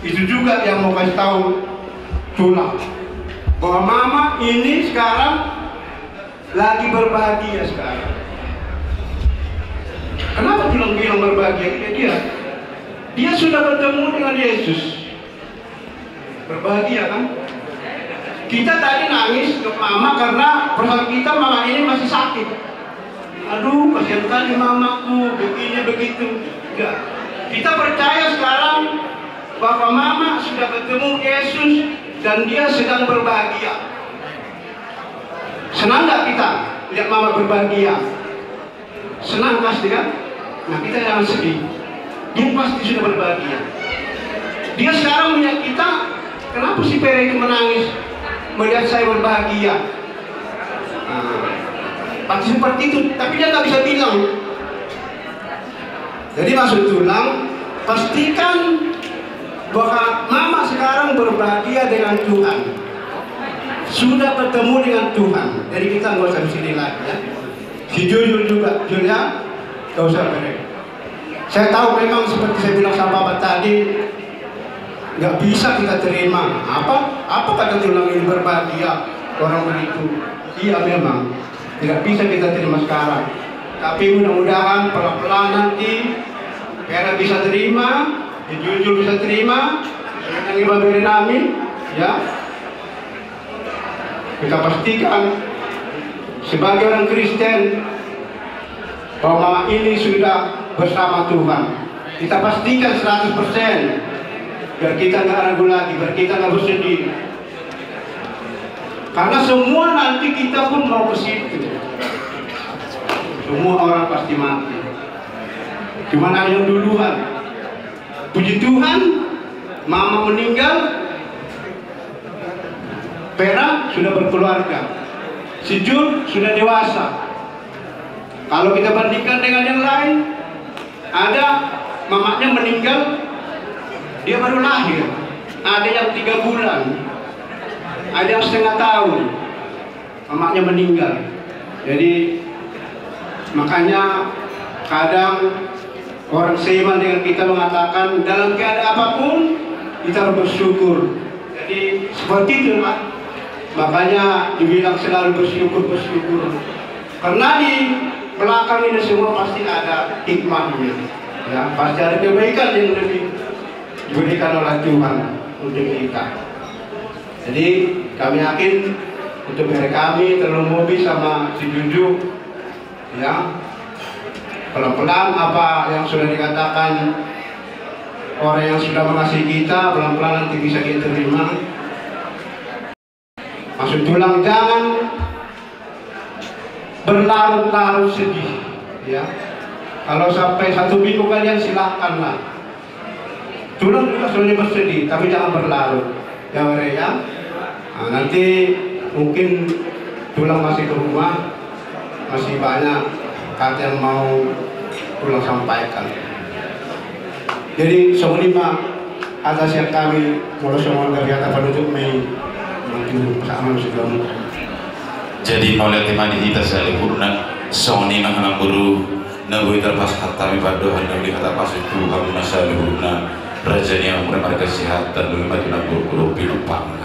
itu juga yang mau kasih tahu Tulang bahwa mama ini sekarang lagi berbahagia sekarang. Kenapa Tulang bilang berbahagia? Dia sudah bertemu dengan Yesus. Berbahagia kan? Kita tadi nangis ke mama karena perasaan kita mama ini masih sakit. Aduh, kasihan kali mamaku, begini begitu. Ya. Kita percaya sekarang bahwa mama sudah bertemu Yesus dan dia sedang berbahagia. Senang nggak kita lihat mama berbahagia? Senang pasti kan? Nah, kita jangan sedih. Dia pasti sudah berbahagia. Dia sekarang melihat kita, kenapa si Pera itu menangis melihat saya berbahagia? Pasti seperti itu, tapi dia nggak bisa bilang. Jadi maksud Tulang, pastikan bahwa mama sekarang berbahagia dengan Tuhan. sudah bertemu dengan Tuhan. Jadi kita nggak usah di sini lagi ya. Si jujur juga, Julia, nggak usah beri. Saya tahu memang seperti saya bilang sama Bapak tadi, nggak bisa kita terima. Apa kata tulang ini berbahagia orang begitu? Iya memang tidak bisa kita terima sekarang. Tapi mudah-mudahan pelan-pelan nanti Vera bisa terima, jujur bisa terima, yang ibadah amin, ya. Kita pastikan sebagai orang Kristen bahwa ini sudah bersama Tuhan. Kita pastikan 100%, biar kita nggak ragu lagi, biar kita nggak bersedih. Karena semua nanti kita pun mau ke situ. Semua orang pasti mati. Cuma ada yang duluan. Puji Tuhan, mama meninggal, Vera sudah berkeluarga, si Jun sudah dewasa. Kalau kita bandingkan dengan yang lain, ada mamanya meninggal, dia baru lahir. Ada yang 3 bulan, ada yang setengah tahun, mamanya meninggal. Jadi makanya kadang orang seiman dengan kita mengatakan dalam keadaan apapun kita harus bersyukur. Jadi seperti itu Pak. Makanya dibilang selalu bersyukur. Karena di belakang ini semua pasti ada hikmahnya. Ya, pasti ada kebaikan yang lebih diberikan oleh Tuhan untuk kita. Jadi kami yakin untuk kami terlalu mobil sama si Juju, ya pelan-pelan apa yang sudah dikatakan orang yang sudah mengasihi kita, pelan-pelan nanti bisa kita terima. Maksud tulang, jangan berlarut-larut sedih, ya. Kalau sampai 1 minggu kalian silakanlah. Tulang juga sebenarnya bersedih, tapi jangan berlarut, ya ya. Nah, nanti mungkin tulang masih ke rumah, masih banyak kata yang mau tulang sampaikan. Jadi semua atas yang kami mulai semua dari kata penutup Mei sama segala. Jadi mulai tema di kita saya kurna soni mengenang guru nabi terpas kata mi padohan nabi kata pas itu kamu nasa guruna rajanya mereka kesehatan dan mati nak guru pilupang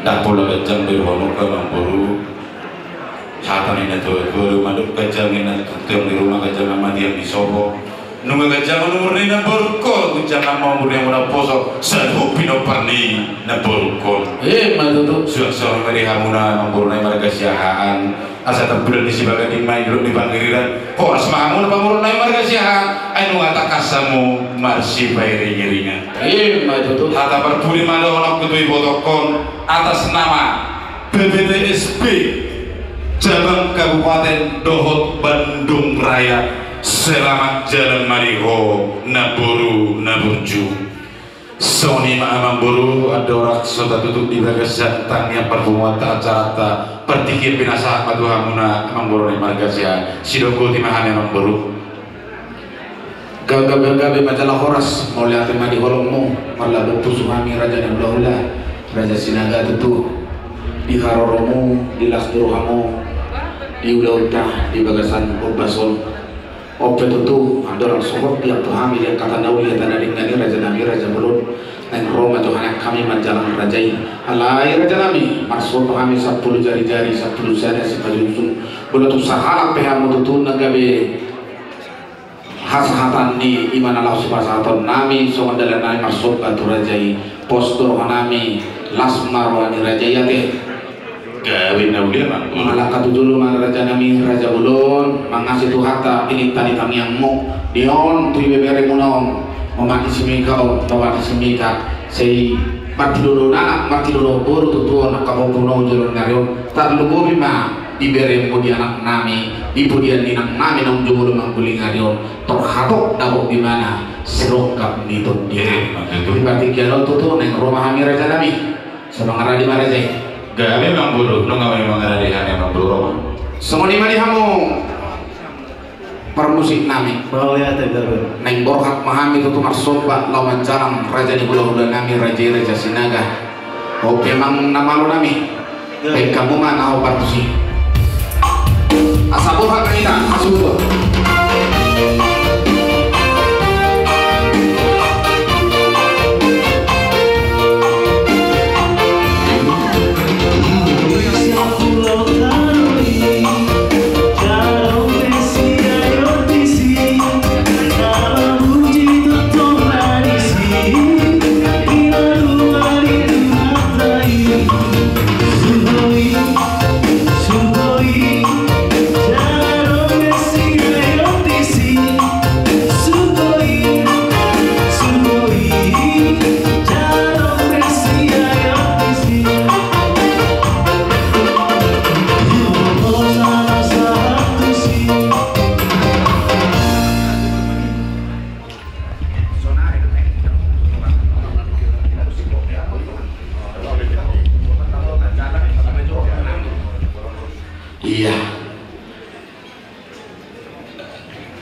dan pola gajang berhono ke guru saat ini tuh guru maduk gajang ini tuh di rumah gajang mati yang disobo nunggu gajang nomor ini naborko jangan mau murid yang udah poso seru pino parni naborko madu suara dari hamuna memburunai marga siahaan asa terbulan di sebagai dimai dulu di panggilan kok asma hamuna memburunai marga siahaan ayo ngata kasamu marsi bayri nyerinya madu tata berpuri madu orang ketui botokon atas nama BBTSB Cabang Kabupaten Dohot Bandung Raya. Selamat jalan mariho naboru naburju Sony ma'amang buru ada orang sota tutup di bagas jantang yang pertemuan acara pertikir binasa madu hamuna amang buru ni marga siya sidoko timahan amang buru gabe majalah horas mulia tema di holongmu malah pusuhami raja dan hula raja sinaga tutu di haroromu di lasduruhamu di udah di bagasan urbason. Oke tutu ada orang sohor tiap tuhami yang kata nauli yang tanah dengan raja nami raja belum dan Roma Tuhan kami menjalan rajai alai raja nami maksud tuhami 10 jari-jari 10 jari sepajusung boleh tu sahalat pehamu tutu nagabe hasahatan ni iman Allah subhanahu nami soal dalam nami maksud batu rajai postur nami lasmar wani rajayate gawin nauli apa malaka dulu mana raja nami raja bulun mengasih tu harta ini tadi kami yang mau dion tu bebere munom memati simikau memati simika sei mati dulu buru tu anak kamu puno jurun ngarion tak lugu bima dibere mudi anak nami dipudian ninang nami nong jumur mangguling ngarion terhatok dabok di mana serokap nitut dia berarti kialo tu neng rumah kami raja nami semangat di mana jai gak memang buru, lo gak memang ada di hanya memang buru semua di mana kamu permusik nami neng borkat mahami itu marsobat lawan jalan raja di pulau nami raja sinaga oke memang nama lo nami baik kamu mana obat sih asa buha kita asuh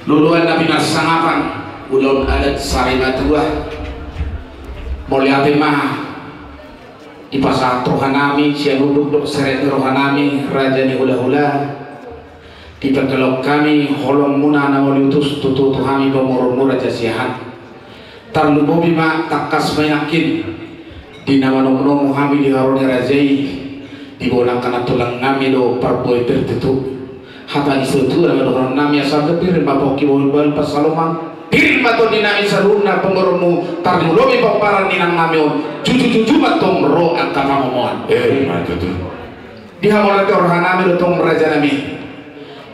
luluan nabi nasangapan ulun adat sarimatua mulyate mah ipasa rohanami siya duduk seret rohanami raja ni hula-hula di pagkalok kami holong muna na utus tutu kami pemurun raja siahan tarlubo bima takas mayakin di nama nomor kami di haruni rajai di bolang kana tulang kami do parboy tertutup hata isutu dalam orang nami asal kepir bapak kiwon bal pasalomang pir bato dinami saruna pemurmu tardulomi paparan ninang namion cucu matong ro angka pamomoan di hamolate orang nami dotong raja nami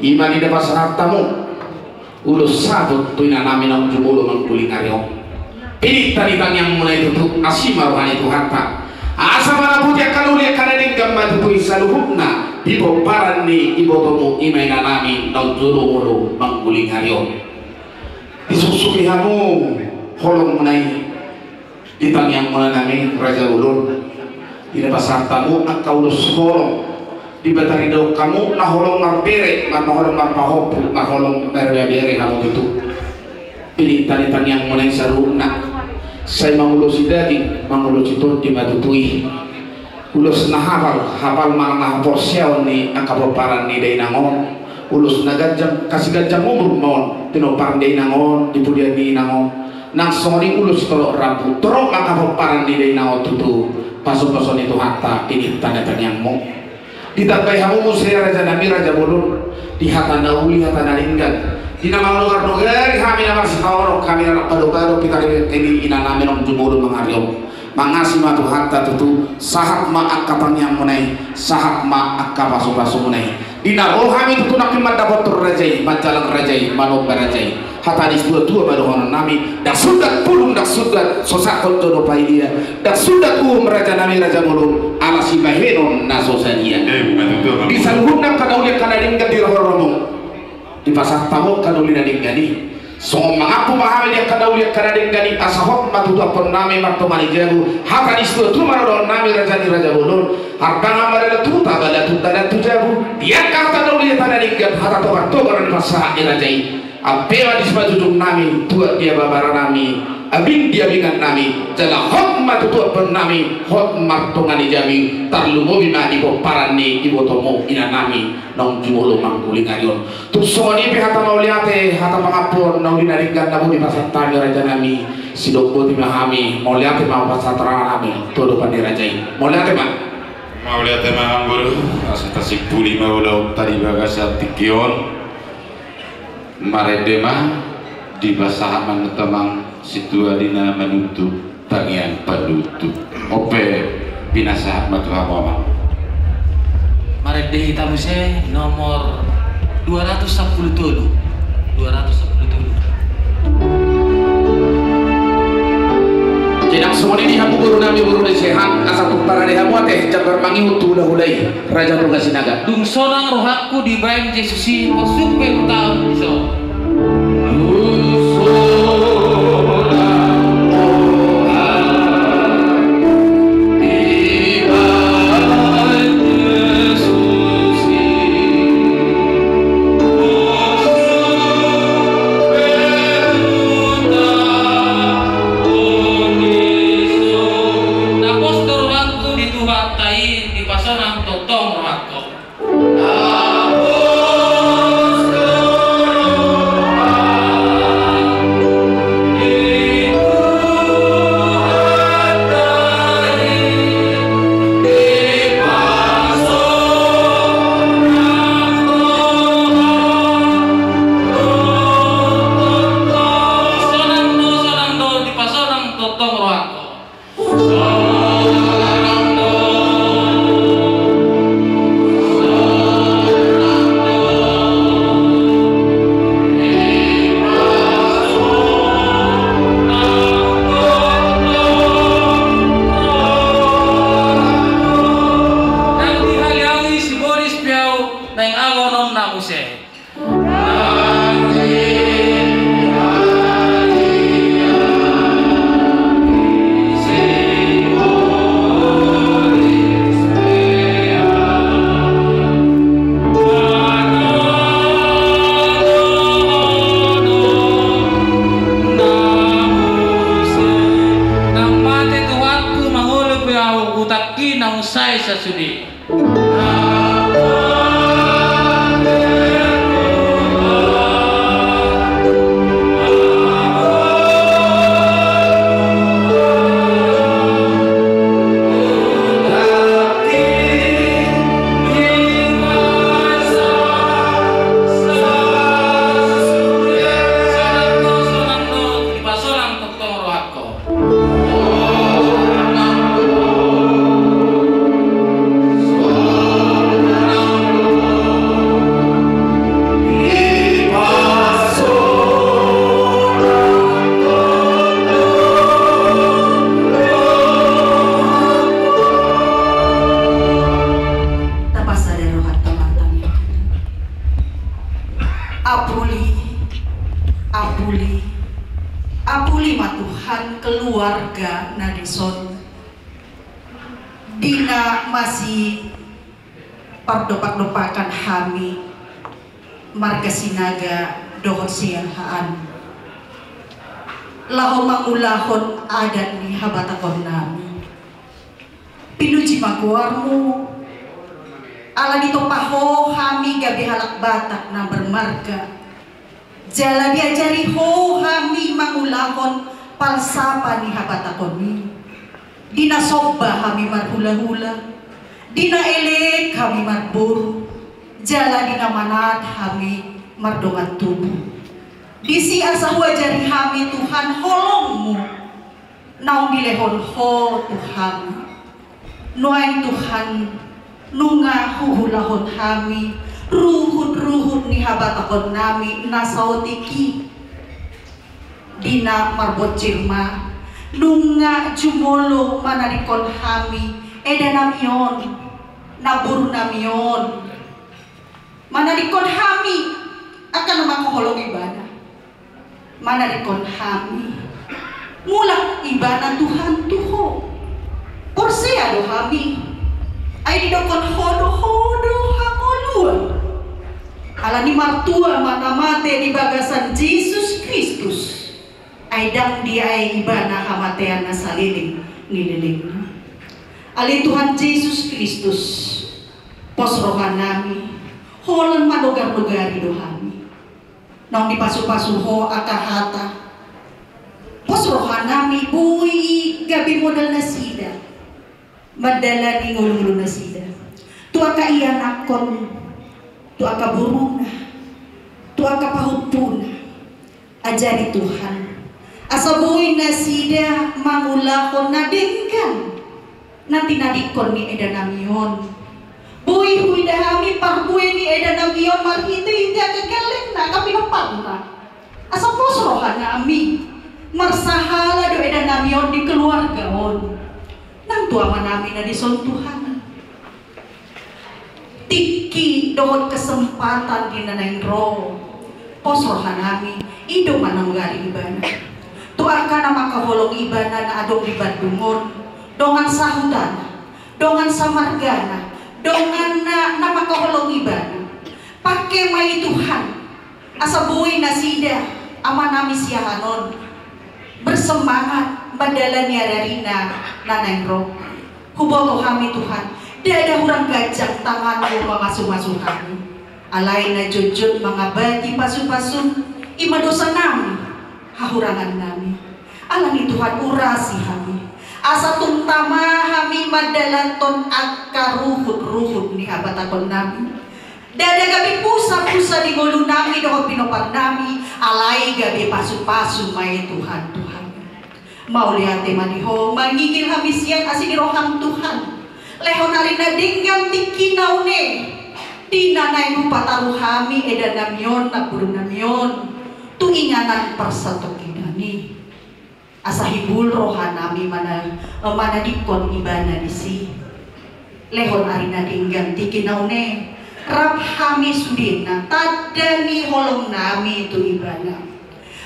iman di depan tamu ulus sabut tuina nami nang jumulo mangkuling aryo pilih tadi tang yang mulai tutup asima rohani itu hatta asa mana puja kalau lihat kadang gambar itu isaluhukna ibo paran ni ibo tomu imay na namin ng juro-muro mangguling haryo isusukihan mo holong munay itangyang muna namin raja ulun inabasarta mo ang kaulus holong di batari daw kamu na holong marbere holong marpahopo na holong merbere kamu dito pilitan itangyang muna sa runa say mangulos daging mangulos ito di matutui ulus na hafal mga porsyaw ni ang kapaparan ni day nangon ulus na gajang kasi gajang umur mon tinoparang day nangon dipudian ni nangon nang sori ulus tolok rambu torok ang kapaparan ni day nangon tutu paso-paso nito hatta ini tanda-tanda yang mo ditambay hamu saya raja nami raja bolon di hata na uli hata na linggan di nama lugar-lugar kami nama sikawaro kami nama pado-pado kita ini ina namin ang jumuro mga riyong mangasi matu hatta tutu sahak ma akapang yang munai sahak ma akapa pasu munai dina roh kami tutu nak mata botor rajai majalang rajai manok barajai hatta di dua baru honon nami dak sudat pulung dak sudat sosak kontono paidia dak sudat raja nami raja mulun ala si bahenon nasosania di saluhuna kadaulia kanadingga di roh di pasar tamu kadaulia dingani so mengaku mahal dia kadaulia kadang gani asahok matutu apon nami marto manijabu haka distu tu marodon nami raja bolon hartanga marada tu tabala tu tada tu jabu dia kata daulia kadang hata to karan masa irajai apela disbaju nami tua dia babara nami abing dia bingan nami jala hok matutu apon nami hok marto manijabi tarlumo bima di parani ibo tomo ina nami nong jumulo mangkuling ayon tu soni pihata mauliate hata mangapon nong dinaringkan nabu di pasar tani raja nami sidokbo di mahami mauliate mau pasar terang nami todo pandi rajai mauliate mah guru asa tasik puli mau daun tadi bagasa tikion maredema di basahan teman situa dina menutup tangian padutu ope pinasahat matuha mama Marede kita muse nomor 210 dulu 210 dulu jenang semua ini hamu guru nami guru de sehat asal para de hamu teh jabar mangi utu hulai raja Nurga Sinaga dung sorang rohaku di bayang Jesusi masuk ke tahun iso di pasarang toto honon na muse. Usai sa sudi. Apuli matuhan keluarga Nadison dina masih pardopak-dopakan hami marga sinaga dohot siyahaan laho mangulahon adat ni habatakon nami pinuji maguarmu ala dito paho hami gabi halak batak na bermarga jala diajari ho hami mangulahon palsapa ni habatakon ni dina sobba hami marhula-hula dina elek hami marburu jala dina manat hami mardongan tubuh disi asa wajari hami Tuhan holongmu naung dilehon ho Tuhan nuain Tuhan nunga huhulahon hami ruhut-ruhut ni habatakon nami nasautiki dina marbot cirma nunga jumolo manarikon hami edanamion nabur namion manarikon hami akan makoholong ibadah manarikon hami mulak ibadah Tuhan tuho porsea do hami ay didokon hodo hangoluan ala ni martua mata-mate di bagasan Yesus Kristus ay dang dia ay ibadah hamatean na saliling nililing ali Tuhan Yesus Kristus posrohan nami holan malugar-lugari dohami nang dipasu-pasu ho akahata posrohan nami bui gabi modal na sida madala ni ngulung na sida tua ka iyanakon tua ka buruna tua ka pahutuna ajari Tuhan asa bui na sida mangulakon na dengkan nanti nadikon ni edanamion bui hui dahami parbui ni edanamion marhiti india kekelek na kapinopan na asa posrohan na ami marsahala do edanamion di keluarga on nang tua manami na dison Tuhan tiki dohot kesempatan di nanang roh posrohan nami ido mananggari ibadah tua kana makaholong ibadah na adong di Bandungon dongan sahudan dongan samargana dongan na makaholong ibadah pakai mai Tuhan asa buhay na sida ama nami siyahanon bersemangat badalani ararina nanang roh huboto kami Tuhan dada hurang gajang tanganmu mengasuh-asuh kami alay na jujud mga bati pasu-pasu ima dosa nami hahurangan nami alani Tuhan urasi kami asa tuntama kami madalanton akaruhut-ruhut ni habatakon nami dada gabi pusa-pusa di bolu nami dohot pinopar nami alay gabi pasu-pasu may Tuhan mau lihat temaniho mangigil kami siang asin roham Tuhan lehon arina denggan tikinaune dinanay mupataruh kami edanamion napurunamion tu inganan persatok idani asa hibul rohan nami mana dikon ibana disi lehon arina denggan tikinaune Rab hami sudina tadani holong nami itu ibana.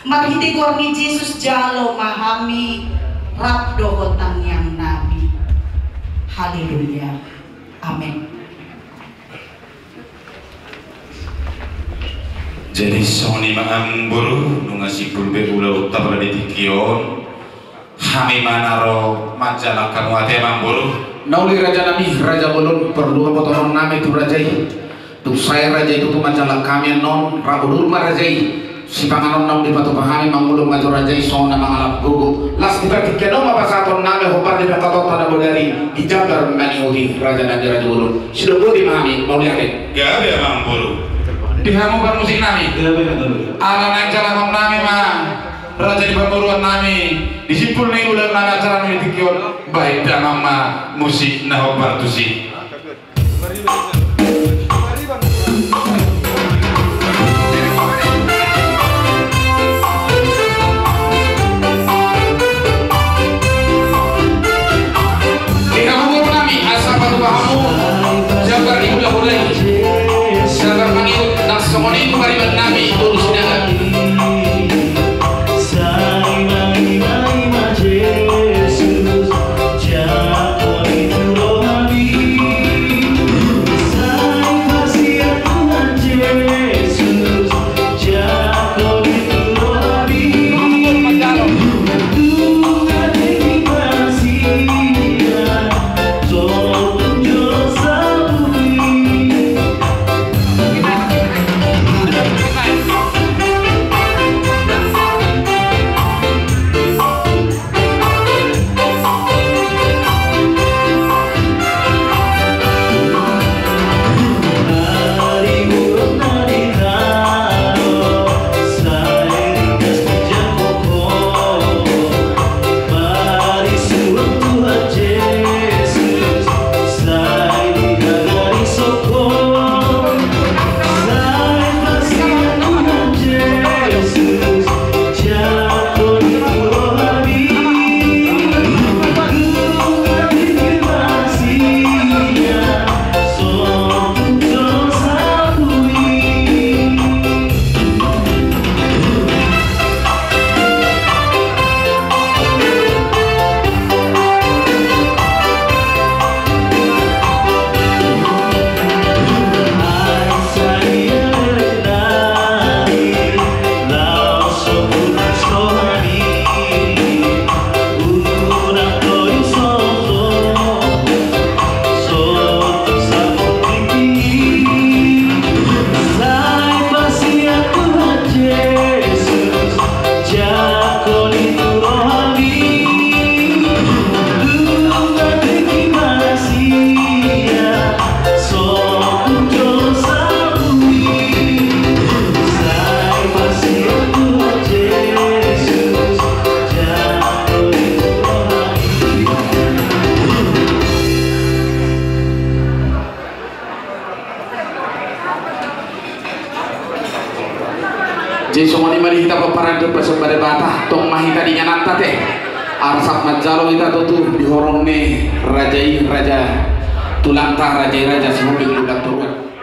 Marhiti gorni Yesus jalo mahami rab dohotang yang nabi. Haleluya. Amin. Jadi soni maam buru nunga sipul be ulau tabra di tikion hami manaro majalah kamu ate maam buru nauli raja nabi raja bolon perlu potongan nami tu rajai tu saya raja itu tu majalah kami non rabulur marajai si panganon nam di patu pahami mangulung maju rajai sona mangalap gugu las di pertikian oma pasaton nami hopar di pekatot pada bodari dijagar mani udi raja nabi raja bolon sudah budi mami mau lihat ya be maam buru dihamu kan musik nami ala naik jalan nami mah raja di perburuan nami disimpul nih udah nami acara nami tikion baik dan mama musik nah obar tusi dihamu buru nami asal patu pahamu jabar ibu dah boleh jabar panggil dan semuanya itu bariban nami urus dalam jadi semua ini mari kita peperan ke persembada batah tong mahi tadinya nanta teh arsap majalo kita tutup dihorong nih rajai raja tulantah rajai raja semua bingung turun